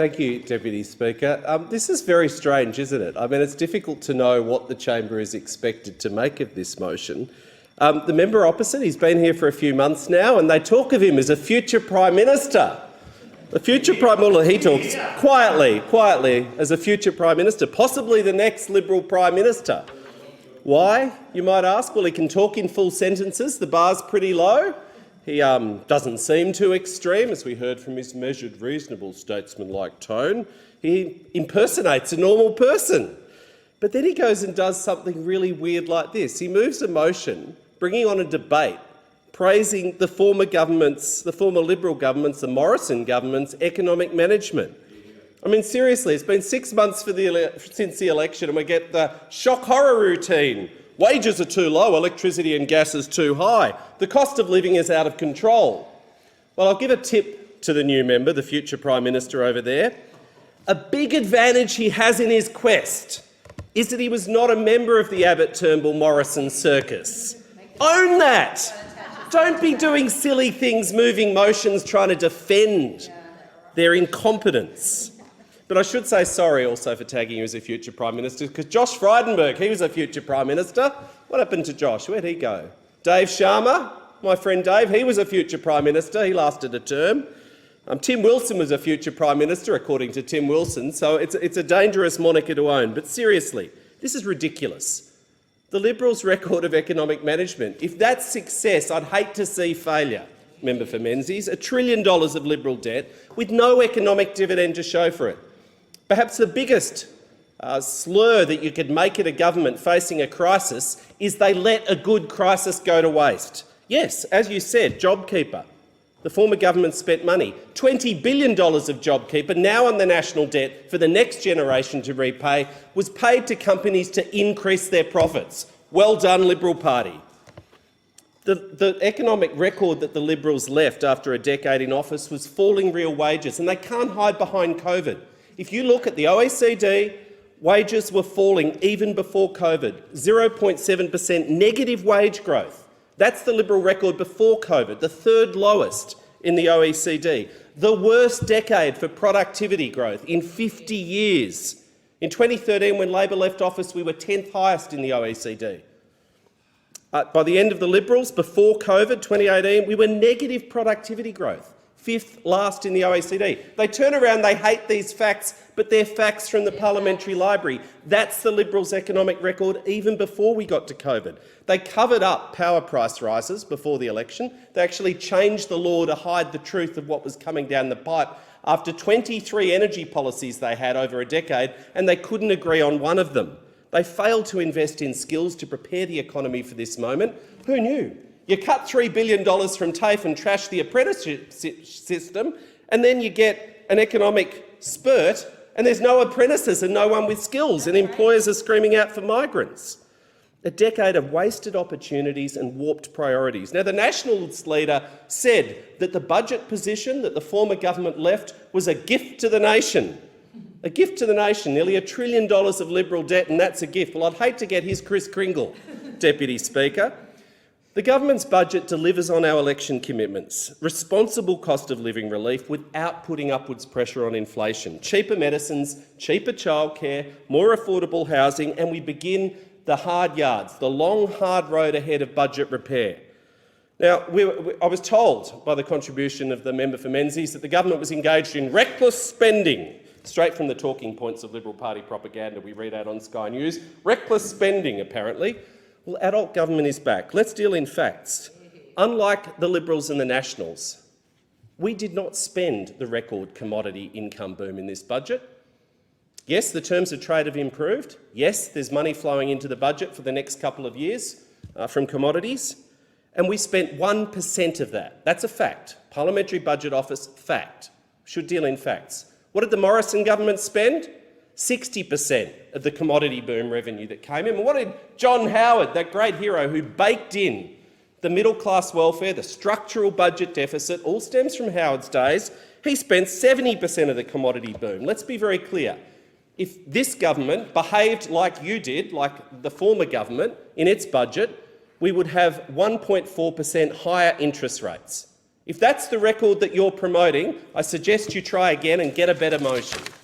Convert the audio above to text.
Thank you, Deputy Speaker. This is very strange, isn't it? I mean, it's difficult to know what the chamber is expected to make of this motion. The member opposite, he's been here for a few months now, and they talk of him as a future Prime Minister. The future Prime Minister, he talks quietly as a future Prime Minister, possibly the next Liberal Prime Minister. Why, you might ask? Well, he can talk in full sentences. The bar's pretty low. He doesn't seem too extreme, as we heard from his measured, reasonable, statesman-like tone. He impersonates a normal person. But then he goes and does something really weird like this. He moves a motion, bringing on a debate, praising the former Liberal government's, the Morrison government's economic management. I mean, seriously, it's been 6 months since the election and we get the shock horror routine. Wages are too low, electricity and gas is too high, the cost of living is out of control. Well, I'll give a tip to the new member, the future Prime Minister over there. A big advantage he has in his quest is that he was not a member of the Abbott-Turnbull-Morrison circus. Own that! Don't be doing silly things, moving motions, trying to defend their incompetence. But I should say sorry also for tagging you as a future Prime Minister, because Josh Frydenberg, he was a future Prime Minister. What happened to Josh? Where'd he go? Dave Sharma, my friend Dave, he was a future Prime Minister. He lasted a term. Tim Wilson was a future Prime Minister, according to Tim Wilson, so it's a dangerous moniker to own. But seriously, this is ridiculous. The Liberals' record of economic management, if that's success, I'd hate to see failure. Member for Menzies, $1 trillion of Liberal debt with no economic dividend to show for it. Perhaps the biggest slur that you could make at a government facing a crisis is they let a good crisis go to waste. Yes, as you said, JobKeeper. The former government spent money, $20 billion of JobKeeper, now on the national debt for the next generation to repay, was paid to companies to increase their profits. Well done, Liberal Party. The economic record that the Liberals left after a decade in office was falling real wages, and they can't hide behind COVID. If you look at the OECD, wages were falling even before COVID, 0.7% negative wage growth. That's the Liberal record before COVID, the third lowest in the OECD. The worst decade for productivity growth in 50 years. In 2013, when Labor left office, we were 10th highest in the OECD. By the end of the Liberals, before COVID, 2018, we were negative productivity growth, 5th last in the OECD. They turn around, they hate these facts, but they're facts from the Parliamentary Library. That's the Liberals' economic record even before we got to COVID. They covered up power price rises before the election. They actually changed the law to hide the truth of what was coming down the pipe after 23 energy policies they had over a decade, and they couldn't agree on one of them. They failed to invest in skills to prepare the economy for this moment. Who knew? You cut $3 billion from TAFE and trash the apprenticeship system, and then you get an economic spurt, and there's no apprentices and no one with skills, and employers are screaming out for migrants. A decade of wasted opportunities and warped priorities. Now, the Nationals leader said that the budget position that the former government left was a gift to the nation. A gift to the nation, nearly $1 trillion of Liberal debt, and that's a gift. Well, I'd hate to get his Kris Kringle, Deputy Speaker. The government's budget delivers on our election commitments. Responsible cost of living relief without putting upwards pressure on inflation. Cheaper medicines, cheaper childcare, more affordable housing, and we begin the hard yards, the long, hard road ahead of budget repair. Now, I was told by the contribution of the member for Menzies that the government was engaged in reckless spending, straight from the talking points of Liberal Party propaganda we read out on Sky News. Reckless spending, apparently. Well, adult government is back. Let's deal in facts. Unlike the Liberals and the Nationals, we did not spend the record commodity income boom in this budget. Yes, the terms of trade have improved. Yes, there's money flowing into the budget for the next couple of years from commodities. And we spent 1% of that. That's a fact. Parliamentary Budget Office, fact. Should deal in facts. What did the Morrison government spend? 60% of the commodity boom revenue that came in. And what did John Howard, that great hero who baked in the middle-class welfare, the structural budget deficit, all stems from Howard's days, he spent 70% of the commodity boom. Let's be very clear. If this government behaved like you did, like the former government, in its budget, we would have 1.4% higher interest rates. If that's the record that you're promoting, I suggest you try again and get a better motion.